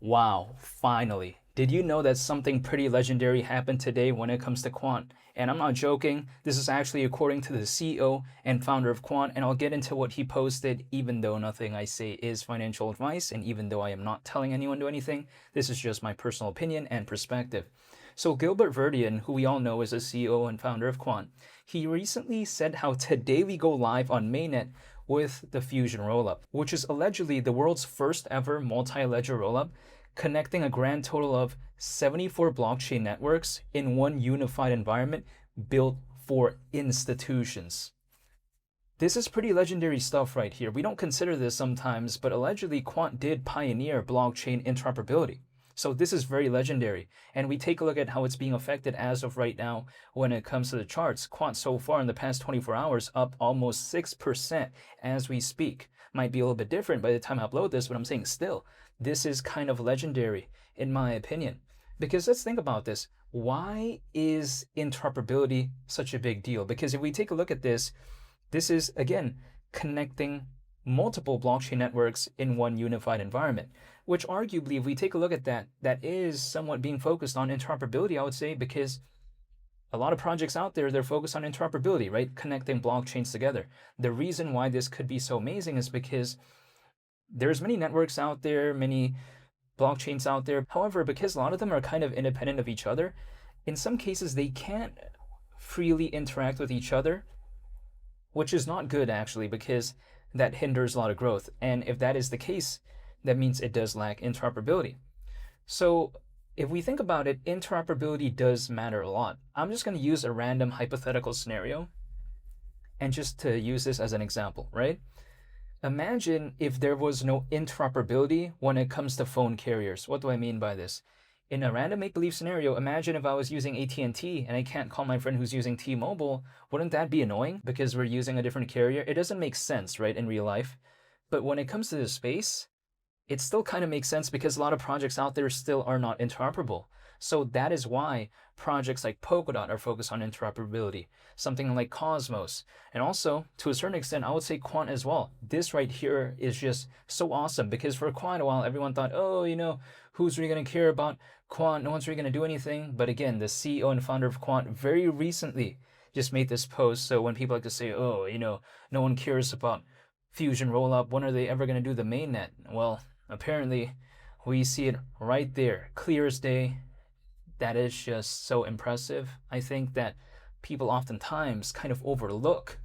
Wow, finally. Did you know that something pretty legendary happened today when it comes to Quant? And I'm not joking, this is actually according to the CEO and founder of Quant, and I'll get into what he posted, even though nothing I say is financial advice, and even though I am not telling anyone to anything, this is just my personal opinion and perspective. So Gilbert Verdian, who we all know is the CEO and founder of Quant, he recently said how today we go live on mainnet with the Fusion rollup, which is allegedly the world's first ever multi-ledger rollup, connecting a grand total of 74 blockchain networks in one unified environment built for institutions. This is pretty legendary stuff right here. We don't consider this sometimes, but allegedly Quant did pioneer blockchain interoperability. So this is very legendary. And we take a look at how it's being affected as of right now when it comes to the charts. Quant so far in the past 24 hours up almost 6% as we speak. Might be a little bit different by the time I upload this, but I'm saying still, this is kind of legendary in my opinion. Because let's think about this. Why is interoperability such a big deal? Because if we take a look at this, this is, again, connecting multiple blockchain networks in one unified environment, which arguably, if we take a look at that, that is somewhat being focused on interoperability, I would say, because a lot of projects out there, they're focused on interoperability, right? Connecting blockchains together. The reason why this could be so amazing is because there's many networks out there, many blockchains out there. However, because a lot of them are kind of independent of each other, in some cases, they can't freely interact with each other, which is not good actually, because that hinders a lot of growth. And if that is the case, that means it does lack interoperability. So if we think about it, interoperability does matter a lot. I'm just going to use a random hypothetical scenario and just to use this as an example, right? Imagine if there was no interoperability when it comes to phone carriers. What do I mean by this? In a random make-believe scenario, imagine if I was using AT&T and I can't call my friend who's using T-Mobile. Wouldn't that be annoying because we're using a different carrier? It doesn't make sense, right, in real life. But when it comes to the space, it still kind of makes sense because a lot of projects out there still are not interoperable. So that is why projects like Polkadot are focused on interoperability, something like Cosmos, and also, to a certain extent, I would say Quant as well. This right here is just so awesome because for quite a while, everyone thought, oh, who's really going to care about Quant? No one's really going to do anything. But again, the CEO and founder of Quant very recently just made this post. So when people like to say, oh, no one cares about Fusion rollup, when are they ever going to do the mainnet? Well, apparently, we see it right there, clear as day. That is just so impressive. I think that people oftentimes kind of overlook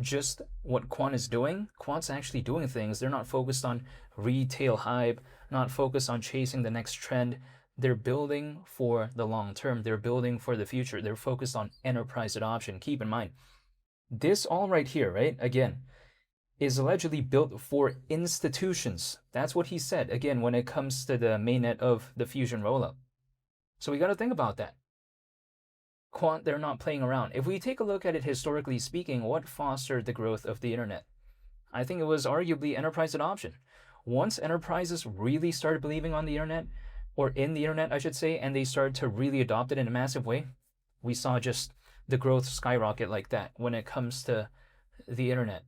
just what Quant is doing. Quant's actually doing things. They're not focused on retail hype, not focused on chasing the next trend. They're building for the long term. They're building for the future. They're focused on enterprise adoption. Keep in mind, this all right here, right? Again, is allegedly built for institutions. That's what he said, again, when it comes to the mainnet of the Fusion rollup. So we got to think about that. Quant, they're not playing around. If we take a look at it historically speaking, what fostered the growth of the internet? I think it was arguably enterprise adoption. Once enterprises really started believing on the internet, or in the internet, I should say, and they started to really adopt it in a massive way, we saw just the growth skyrocket like that when it comes to the internet.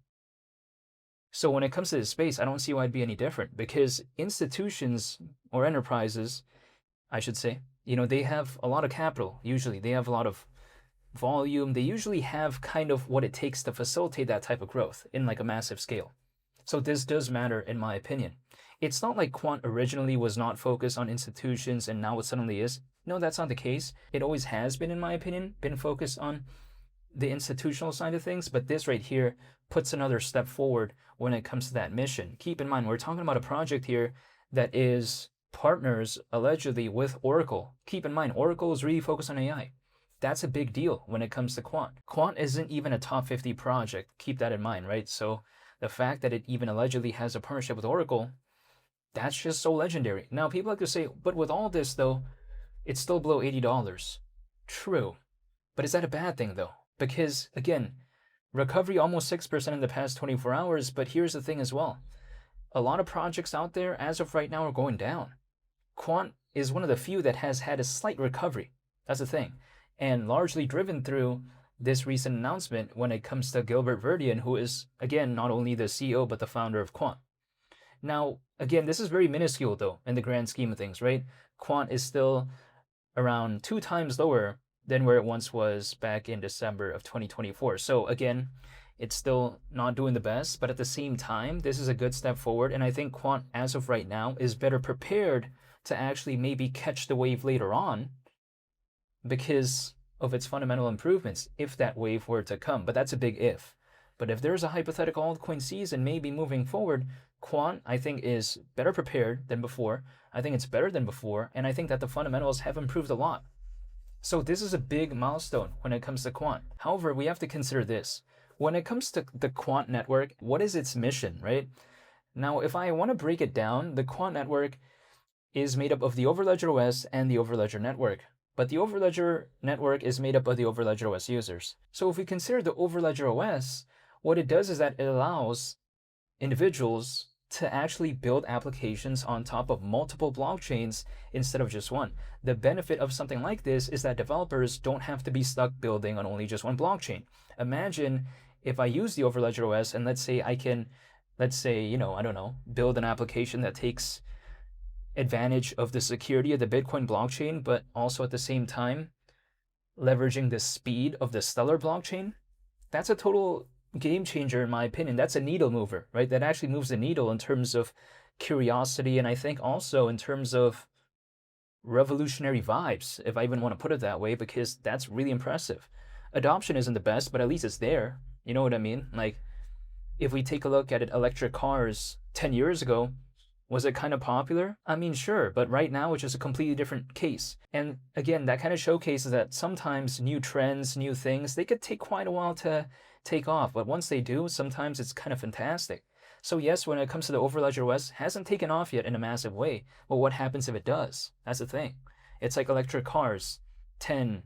So when it comes to this space, I don't see why it'd be any different because institutions or enterprises, I should say, they have a lot of capital. Usually they have a lot of volume. They usually have kind of what it takes to facilitate that type of growth in like a massive scale. So this does matter in my opinion. It's not like Quant originally was not focused on institutions and now it suddenly is. No, that's not the case. It always has been, in my opinion, been focused on the institutional side of things, but this right here puts another step forward when it comes to that mission. Keep in mind, we're talking about a project here that is partners allegedly with Oracle. Keep in mind, Oracle is really focused on AI. That's a big deal when it comes to Quant. Quant isn't even a top 50 project. Keep that in mind, right? So the fact that it even allegedly has a partnership with Oracle, that's just so legendary. Now, people like to say, but with all this though, it's still below $80. True. But is that a bad thing though? Because again, recovery almost 6% in the past 24 hours, but here's the thing as well. A lot of projects out there as of right now are going down. Quant is one of the few that has had a slight recovery. That's the thing. And largely driven through this recent announcement when it comes to Gilbert Verdian, who is, again, not only the CEO, but the founder of Quant. Now, Again, this is very minuscule though in the grand scheme of things, right? Quant is still around 2 times lower than where it once was back in December of 2024. So again, it's still not doing the best, but at the same time, this is a good step forward. And I think Quant, as of right now, is better prepared to actually maybe catch the wave later on because of its fundamental improvements, if that wave were to come. But that's a big if. But if there's a hypothetical altcoin season maybe moving forward, Quant, I think, is better prepared than before. I think it's better than before, and I think that the fundamentals have improved a lot. So this is a big milestone when it comes to Quant. However, we have to consider this. When it comes to the Quant network, what is its mission, right? Now, if I want to break it down, the Quant network is made up of the Overledger OS and the Overledger network. But the Overledger network is made up of the Overledger OS users. So if we consider the Overledger OS, what it does is that it allows individuals to actually build applications on top of multiple blockchains instead of just one. The benefit of something like this is that developers don't have to be stuck building on only just one blockchain. Imagine if I use the Overledger OS and let's say I can, I don't know, build an application that takes advantage of the security of the Bitcoin blockchain, but also at the same time leveraging the speed of the Stellar blockchain. That's a total game changer in my opinion. That's a needle mover, right? That actually moves the needle in terms of curiosity, and I think also in terms of revolutionary vibes, if I even want to put it that way, because that's really impressive. Adoption isn't the best, but at least it's there. You know what I mean? Like, if we take a look at it, electric cars 10 years ago, was it kind of popular? I mean, sure, but right now it's just a completely different case. And again, that kind of showcases that sometimes new trends, new things, they could take quite a while to take off, but once they do, sometimes it's kind of fantastic. So yes, when it comes to the Overledger OS, hasn't taken off yet in a massive way, but what happens if it does? That's the thing. It's like electric cars 10,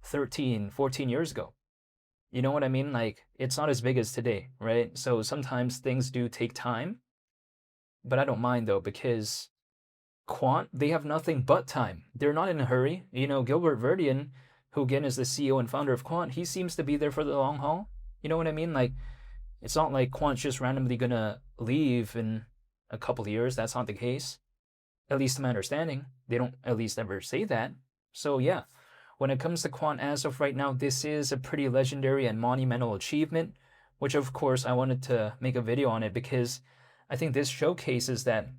13, 14 years ago. You know what I mean? Like, it's not as big as today, right? So sometimes things do take time, but I don't mind though, because Quant, they have nothing but time. They're not in a hurry. You know, Gilbert Verdian, who again is the CEO and founder of Quant, he seems to be there for the long haul. You know what I mean? Like, it's not like Quant's just randomly gonna leave in a couple of years. That's not the case. At least to my understanding. They don't at least ever say that. So yeah, when it comes to Quant as of right now, this is a pretty legendary and monumental achievement, which of course I wanted to make a video on it because I think this showcases that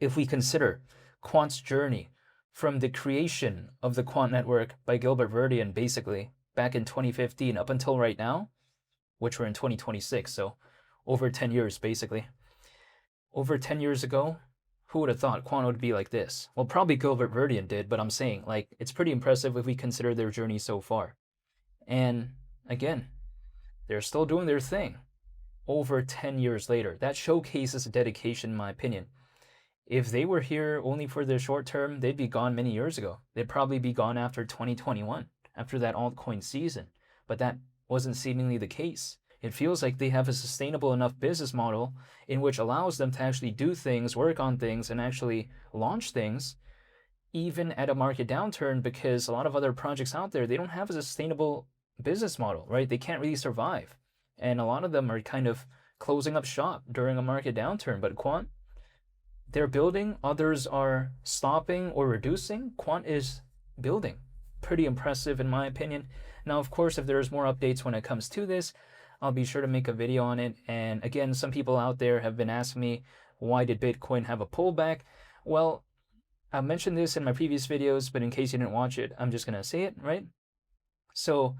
if we consider Quant's journey from the creation of the Quant network by Gilbert Verdian, basically, back in 2015 up until right now, which we're in 2026, so over 10 years, basically. Over 10 years ago, who would have thought Quant would be like this? Well, probably Gilbert Verdian did, but I'm saying, like, it's pretty impressive if we consider their journey so far. And again, they're still doing their thing over 10 years later. That showcases dedication, in my opinion. If they were here only for the short term, they'd be gone many years ago. They'd probably be gone after 2021, after that altcoin season. But that wasn't seemingly the case. It feels like they have a sustainable enough business model in which allows them to actually do things, work on things, and actually launch things, even at a market downturn, because a lot of other projects out there, they don't have a sustainable business model, right? They can't really survive. And a lot of them are kind of closing up shop during a market downturn. But Quant, they're building, others are stopping or reducing. Quant is building. Pretty impressive in my opinion. Now, of course, if there's more updates when it comes to this, I'll be sure to make a video on it. And again, some people out there have been asking me, why did Bitcoin have a pullback? Well, I mentioned this in my previous videos, but in case you didn't watch it, I'm just going to say it, right? So,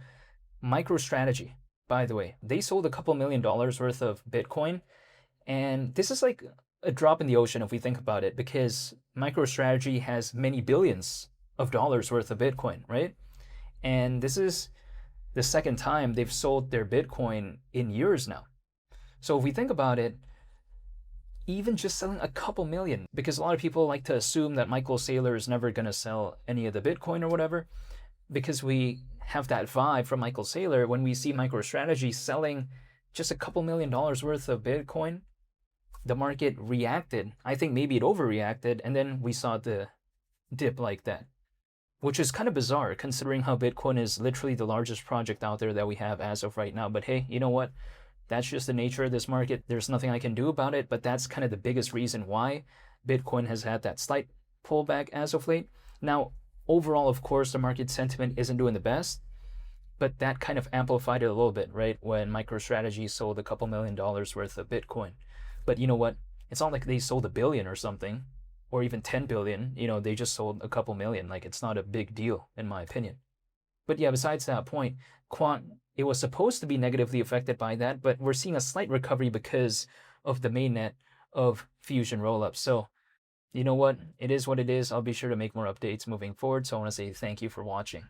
MicroStrategy, by the way, they sold a couple $1 million worth of Bitcoin. And this is like a drop in the ocean if we think about it, because MicroStrategy has many billions of dollars worth of Bitcoin, right? And this is the second time they've sold their Bitcoin in years now. So if we think about it, even just selling a couple million, because a lot of people like to assume that Michael Saylor is never going to sell any of the Bitcoin or whatever, because we have that vibe from Michael Saylor when we see MicroStrategy selling just a couple $1 million worth of Bitcoin. The market reacted. I think maybe it overreacted, and then we saw the dip like that, which is kind of bizarre considering how Bitcoin is literally the largest project out there that we have as of right now. But hey, you know what? That's just the nature of this market. There's nothing I can do about it, but that's kind of the biggest reason why Bitcoin has had that slight pullback as of late. Now, overall, of course, the market sentiment isn't doing the best, but that kind of amplified it a little bit, right? When MicroStrategy sold a couple $1 million worth of Bitcoin. But you know what? It's not like they sold a billion or something, or even 10 billion. They just sold a couple million. Like, it's not a big deal, in my opinion. But yeah, besides that point, Quant, it was supposed to be negatively affected by that, but we're seeing a slight recovery because of the mainnet of Fusion rollups. So, you know what? It is what it is. I'll be sure to make more updates moving forward. So I want to say thank you for watching.